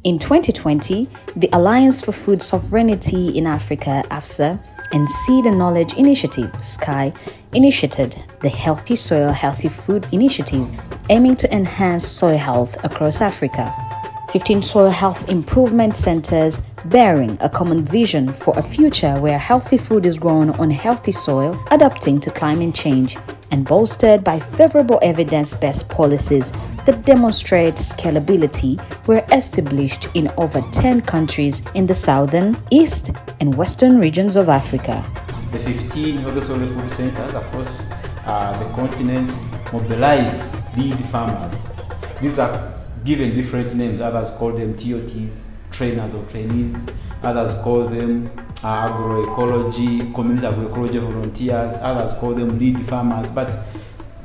In 2020, the Alliance for Food Sovereignty in Africa, AFSA, and Seed and Knowledge Initiative, SKY, initiated the Healthy Soil, Healthy Food Initiative, aiming to enhance soil health across Africa. 15 soil health improvement centers bearing a common vision for a future where healthy food is grown on healthy soil, adapting to climate change, and bolstered by favorable evidence-based policies that demonstrate scalability, were established in over 10 countries in the southern, east, and western regions of Africa. The 15 healthy soil food centers across the continent mobilize lead farmers. These are given different names. Others call them TOTs, trainers or trainees. Others call them agroecology, community agroecology volunteers. Others call them lead farmers. But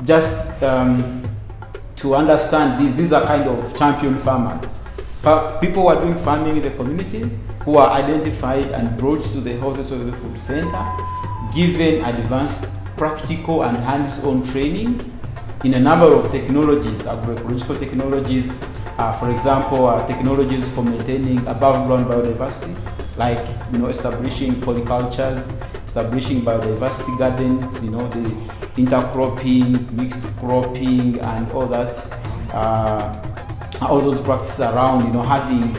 just to understand these are kind of champion farmers. People who are doing farming in the community, who are identified and brought to the Healthy Soil Food Center, given advanced practical and hands-on training in a number of technologies, agroecological technologies, for example, technologies for maintaining above ground biodiversity, like establishing polycultures, establishing biodiversity gardens, the intercropping, mixed cropping, and all that, all those practices around having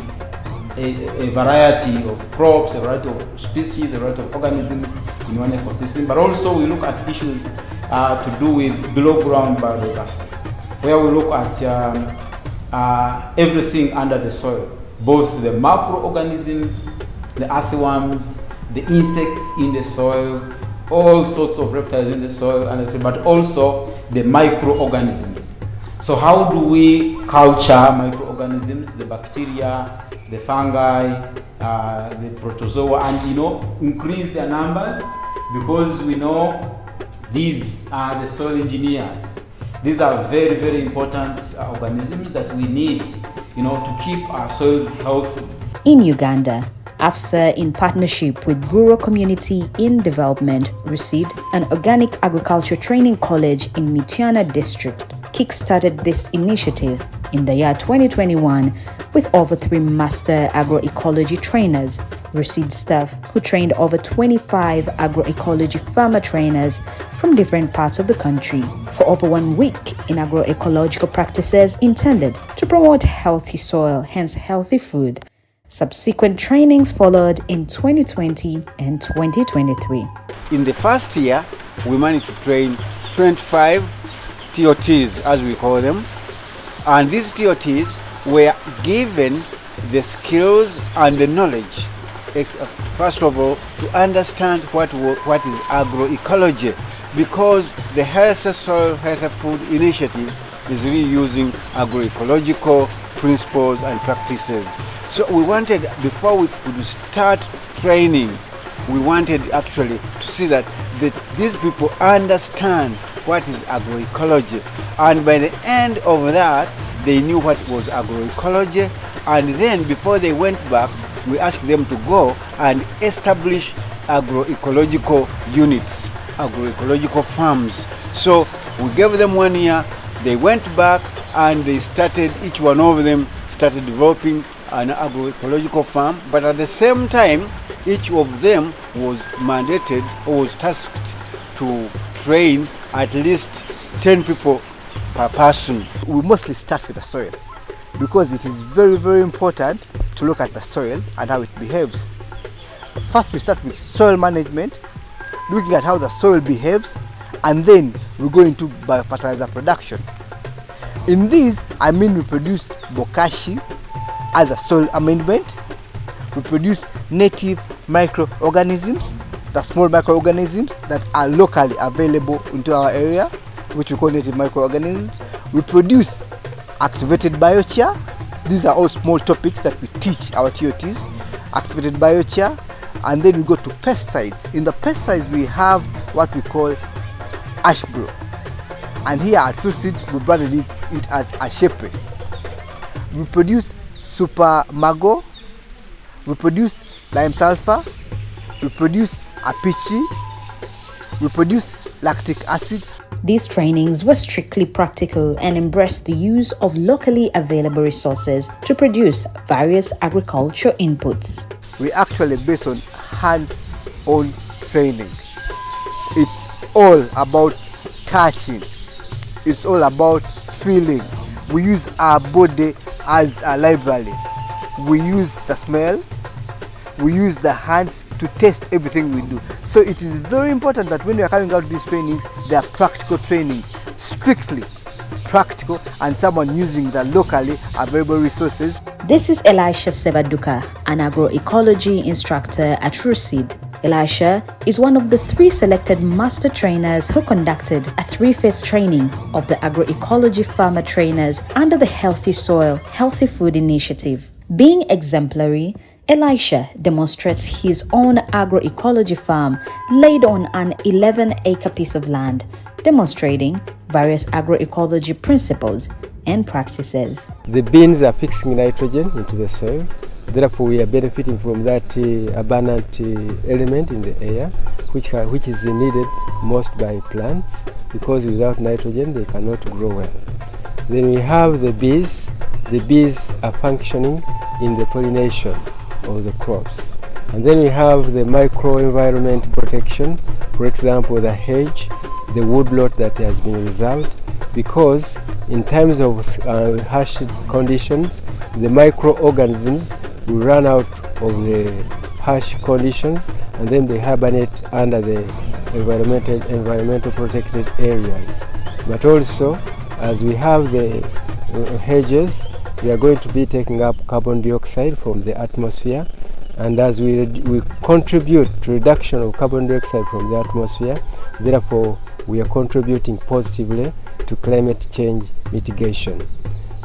a variety of crops, a variety of species, a variety of organisms in one ecosystem. But also we look at issues to do with below ground biodiversity, where we look at everything under the soil, both the macroorganisms, the earthworms, the insects in the soil, all sorts of reptiles in the soil, but also the microorganisms. So how do we culture microorganisms, the bacteria, the fungi, the protozoa, and increase their numbers, because we know these are the soil engineers. These are very, very important organisms that we need, to keep our soils healthy. In Uganda, AFSA, in partnership with Rural Community in Development, received an organic agriculture training college in Mityana district, kick-started this initiative in the year 2021 with over 3 master agroecology trainers, received staff who trained over 25 agroecology farmer trainers from different parts of the country for over 1 week in agroecological practices intended to promote healthy soil, hence healthy food. Subsequent trainings followed in 2020 and 2023. In the first year, we managed to train 25 TOTs, as we call them, and these TOTs were given the skills and the knowledge, first of all, to understand what is agroecology, because the Healthy Soil, Healthy Food Initiative is really using agroecological principles and practices. So we wanted, before we could start training, we wanted actually to see that these people understand what is agroecology, and by the end of that they knew what was agroecology. And then before they went back, we asked them to go and establish agroecological units, agroecological farms. So we gave them 1 year, they went back and they started, each one of them started developing an agroecological farm, but at the same time each of them was mandated or was tasked to train at least 10 people per person. We mostly start with the soil because it is very, very important to look at the soil and how it behaves. First we start with soil management, looking at how the soil behaves, and then we go into biofertilizer production. In this, we produce bokashi as a soil amendment. We produce native microorganisms, the small microorganisms that are locally available into our area, which we call native microorganisms. We produce activated biochar. These are all small topics that we teach our TOTs. Activated biochar. And then we go to pesticides. In the pesticides we have what we call ash bro. And here at True Seed we branded it as Ashepe. We produce super mago. We produce lime sulfur. We produce apichi. We produce lactic acid. These trainings were strictly practical and embraced the use of locally available resources to produce various agricultural inputs. We actually based on hands-on training. It's all about touching. It's all about feeling. We use our body as a library. We use the smell. We use the hands to taste everything we do. So it is very important that when we are carrying out these trainings, they are practical trainings, strictly practical, and someone using the locally available resources. This is Elisha Sebaduka, an agroecology instructor at RUSID. Elisha is one of the 3 selected master trainers who conducted a 3-phase training of the agroecology farmer trainers under the Healthy Soil, Healthy Food initiative. Being exemplary, Elisha demonstrates his own agroecology farm laid on an 11-acre piece of land, demonstrating various agroecology principles and practices. The beans are fixing nitrogen into the soil. Therefore, we are benefiting from that abundant element in the air, which is needed most by plants, because without nitrogen they cannot grow well. Then we have the bees. The bees are functioning in the pollination of the crops. And then we have the microenvironment protection, for example, the hedge, the woodlot that has been reserved, because in times of harsh conditions, the microorganisms will run out of the harsh conditions, and then they hibernate under the environmental protected areas. But also, as we have the hedges, we are going to be taking up carbon dioxide from the atmosphere, and as we contribute to reduction of carbon dioxide from the atmosphere, therefore we are contributing positively to climate change mitigation.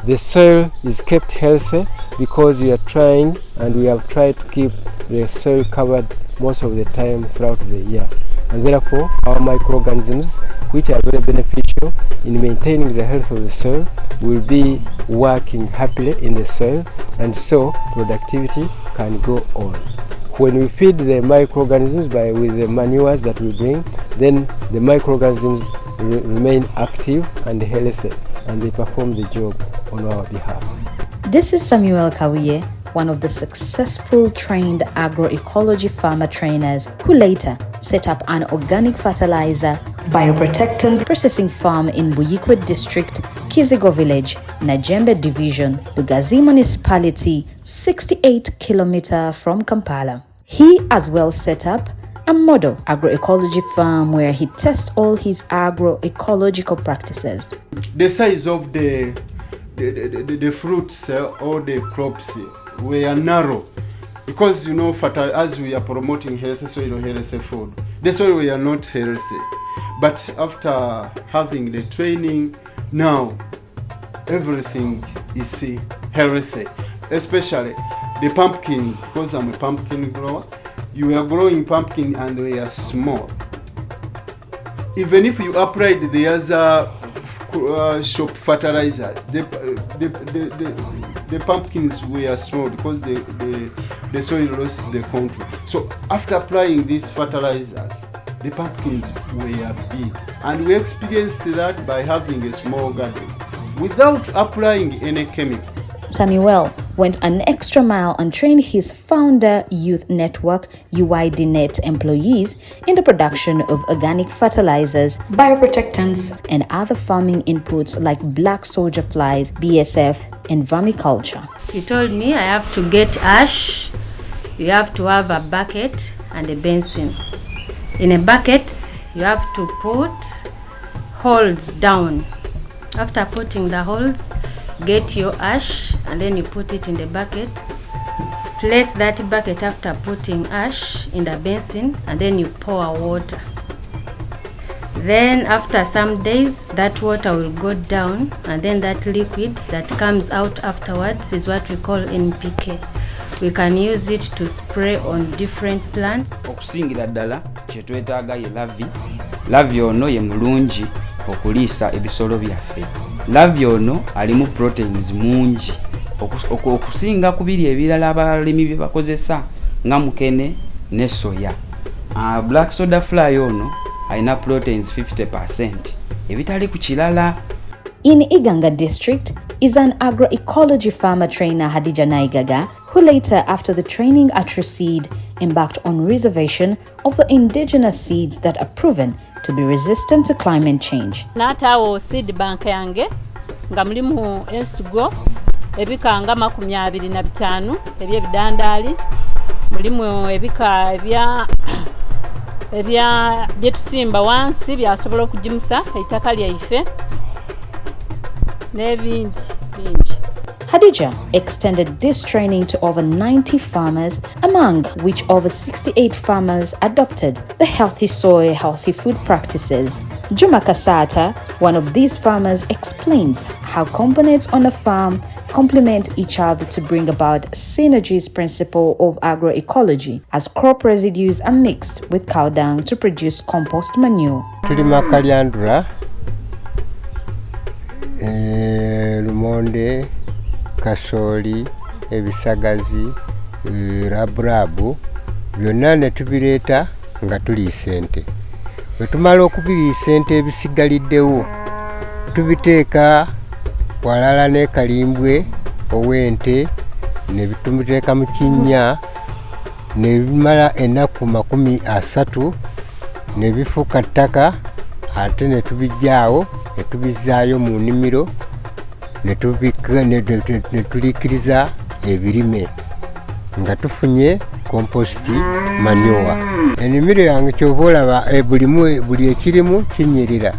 The soil is kept healthy because we are trying, and we have tried to keep the soil covered most of the time throughout the year. And therefore, our microorganisms, which are very beneficial in maintaining the health of the soil, will be working happily in the soil, and so productivity can go on. When we feed the microorganisms with the manures that we bring, then the microorganisms remain active and healthy, and they perform the job on our behalf. This is Samuel Kawiye, one of the successful trained agroecology farmer trainers who later set up an organic fertilizer bioprotectant processing farm in Buyikwe District, Kizigo Village, Najembe Division, Lugazi Municipality, 68 km from Kampala. He as well set up a model agroecology farm where he tests all his agroecological practices. The size of the fruits or the crops were narrow, because as we are promoting healthy soil, healthy food, the soil were not healthy. But after having the training, now everything is healthy, especially the pumpkins, because I'm a pumpkin grower. You are growing pumpkin and they are small. Even if you applied the other shop fertilizers, the pumpkins were small because the soil lost the control. So after applying these fertilizers, the pumpkins were big, and we experienced that by having a small garden without applying any chemical. Samuel went an extra mile and trained his founder youth network UIDNet employees in the production of organic fertilizers, bioprotectants, and other farming inputs like black soldier flies, BSF, and vermiculture. He told me I have to get ash, you have to have a bucket and a basin. In a bucket, you have to put holes down. After putting the holes, get your ash and then you put it in the bucket. Place that bucket after putting ash in the basin, and then you pour water. Then after some days, that water will go down, and then that liquid that comes out afterwards is what we call NPK. We can use it to spray on different plants. Okusingira ddala kyetwetaaga ye lavi ono ye mulungi okuliisa ebisolo byaffe. Lavi ono alimu proteins mungi okusinga ku biri ebirala abalimi bye bakozesa nga mukene ne soya. Black soda fly ono alina proteins 50%, ebitali ku kirala. In Iganga district is an agroecology farmer trainer, Hadija Naigaga, who later, after the training at Reseed, embarked on reservation of the indigenous seeds that are proven to be resistant to climate change. N'ataawo seed bank yange nga mulimu ensigo ebika nga 25 eby'ebidandaali, mulimu ebika ebya byetusimba wansi byasobola okugimusa ettaka lyaife n'ebindi bingi. Hadija extended this training to over 90 farmers, among which over 68 farmers adopted the healthy soil, healthy food practices. Juma Kasata, one of these farmers, explains how components on a farm complement each other to bring about synergy's principle of agroecology, as crop residues are mixed with cow dung to produce compost manure. Tulima kalyandula, lumonde, kasooli, ebisagazi, raburabu, byonna ne tubireeta nga tuliisa ente. Bwe tumala okubiriisa ente ebisigaliddewo, tubiteeka walala n'ekalimbwe ow'ente, ne tubiteeka mu kinnya, ne bimala ennaku 30, ne bifuuka ttaka, ate ne tubijjaawo, ne tubizzaayo mu nnimiro, ne tuliikiriza ebirime nga tufunye compost manure. Ennimiro yange ky'oba olaba buli ekirimu kinyirira.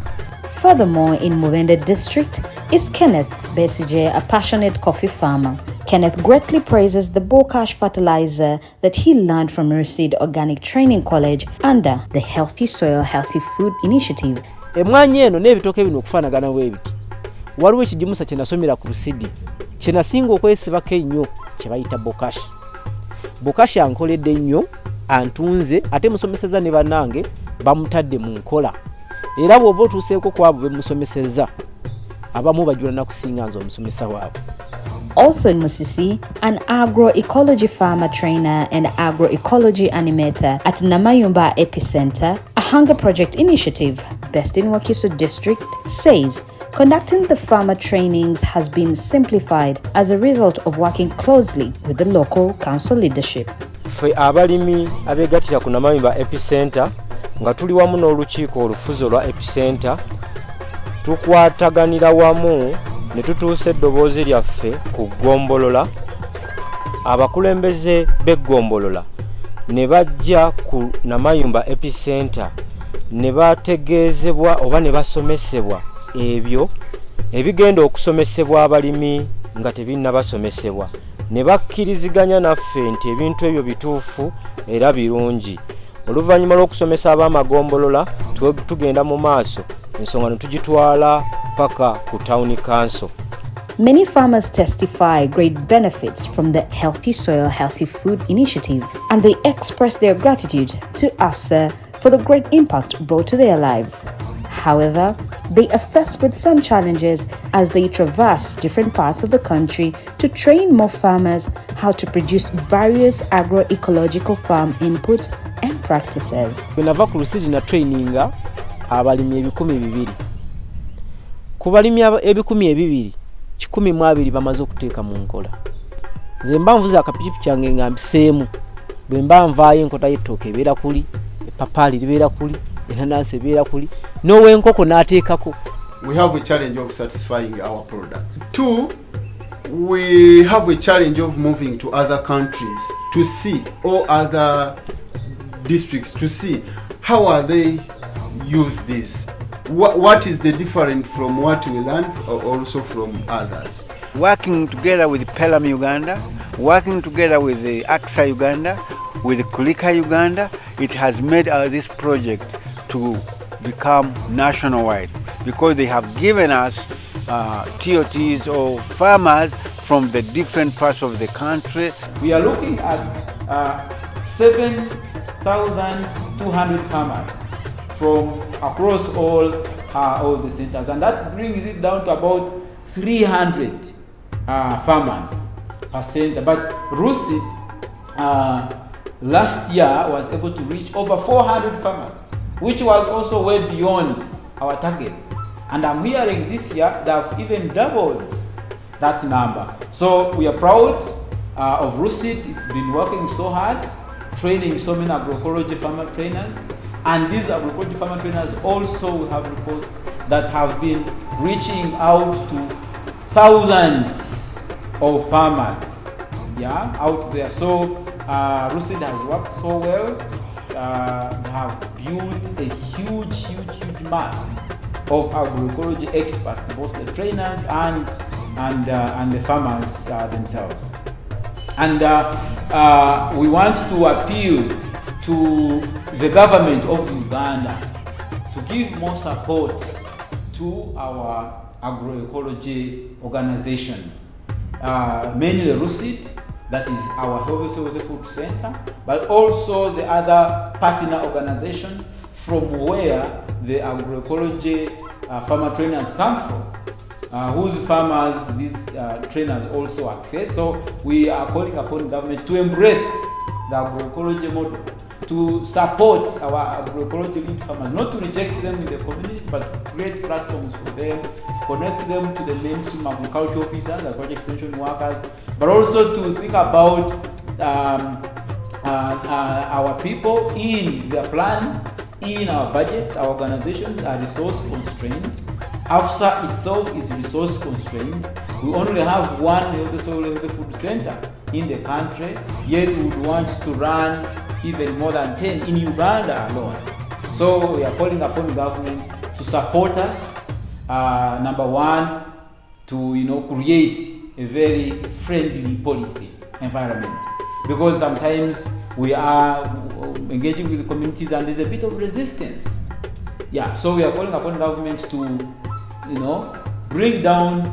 Furthermore, in Mubende district is Kenneth Besuje, a passionate coffee farmer. Kenneth greatly praises the Bokash fertilizer that he learned from Reseed Organic Training College under the Healthy Soil, Healthy Food Initiative. Emwanyi eno n'ebitooke bino okufaanagana bwebiti. Waliwo ekigimusa kye nasomera ku Reseed kye nasinga okwesibako ennyo kye bayita Bokash. Bokash ankoledde nnyo, antunze, ate musomeseza ne bannange bamutadde mu nkola. Era bw'oba otuuseeko ku abo be musomeseza, abamu bajula na kusinga nze omusomesa waabwe. Also in Musisi, an agroecology farmer trainer and agroecology animator at Namayumba Epicenter, a hunger project initiative based in Wakiso district, says conducting the farmer trainings has been simplified as a result of working closely with the local council leadership. Ffe abalimi abeegattira ku Namayumba Epicenter nga tuli wamu n'olukiiko olufuzi olwa Epicenter, tukwataganira wamu ne tutuusa eddoboozi lyaffe ku ggombolola. Abakulembeze b'eggombolola ne bajja ku Namayumba Epicenter ne bategeezebwa oba ne basomesebwa ebyo ebigenda okusomesebwa abalimi nga tebinnabasomesebwa, ne bakkiriziganya naffe nti ebintu ebyo bituufu era birungi. Oluvannyuma lw'okusomesa ab'amagombolola tugenda mu maaso ensonga ne tugitwala paka ku town council. Many farmers testify great benefits from the Healthy Soil, Healthy Food Initiative, and they express their gratitude to AFSA for the great impact brought to their lives. However, they are faced with some challenges as they traverse different parts of the country to train more farmers how to produce various agroecological farm inputs and practices. When I've received a training, abalimi 200. Ku balimi ebikumi 200, 12 bamaze okuteeka mu nkola. Nze mba nvuza akapikipi kyange nga mpiseemu, bwe mba nvaayo enkota y'ettooke ebeera kuli, epapaali libeera kuli, enanansi ebeera kuli, n'ow'enkoko n'ateekako. We have a challenge of satisfying our products. 2, we have a challenge of moving to other countries to see, or other districts to see how are they use this. What is the difference from what we learn or also from others? Working together with Pelham Uganda, working together with the AXA Uganda, with Kulika Uganda, it has made this project to become nationwide because they have given us TOTs or farmers from the different parts of the country. We are looking at 7,200 farmers from across all the centers, and that brings it down to about 300 farmers per center. But Reseed last year was able to reach over 400 farmers, which was also way beyond our targets. And I'm hearing this year they have even doubled that number. So we are proud of RUSIT. It's been working so hard, training so many agroecology farmer trainers. And these agroecology farmer trainers also, we have reports that have been reaching out to thousands of farmers, yeah, out there. So RUSIT has worked so well. They have built a huge mass of agroecology experts, both the trainers and the farmers themselves. And we want to appeal to the government of Uganda to give more support to our agroecology organizations, mainly RUSIT, that is our Healthy Food Center, but also the other partner organizations from where the agroecology farmer trainers come from, whose farmers these trainers also access. So we are calling upon government to embrace the agroecology model, to support our agroecology lead farmers, not to reject them in the community, but create platforms for them, connect them to the mainstream agriculture officers, agriculture extension workers, but also to think about our people in their plans, in our budgets. Our organizations are resource constrained. AFSA itself is resource constrained. We only have one healthy food center in the country, yet we would want to run even more than 10 in Uganda alone. So we are calling upon government to support us. Number one, to create a very friendly policy environment, because sometimes we are engaging with the communities and there's a bit of resistance. Yeah, so we are calling upon government to bring down,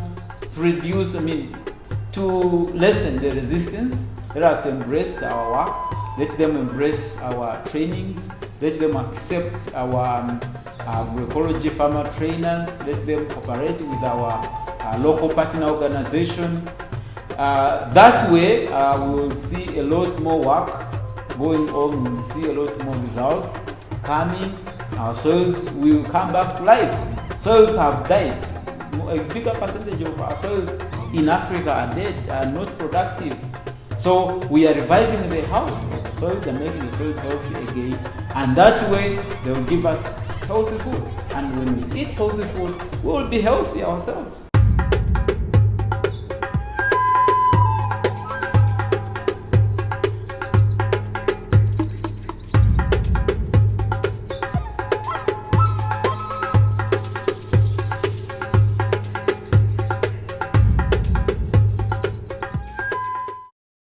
to lessen the resistance. Let us embrace our work. Let them embrace our trainings. Let them accept our agroecology farmer trainers. Let them cooperate with our local partner organizations. That way, we will see a lot more work going on. We will see a lot more results coming. Our soils will come back to life. Soils have died. A bigger percentage of our soils in Africa are dead, are not productive. So we are reviving the health of the soils and making the soils healthy again. And that way, they will give us healthy food. And when we eat healthy food, we will be healthy ourselves.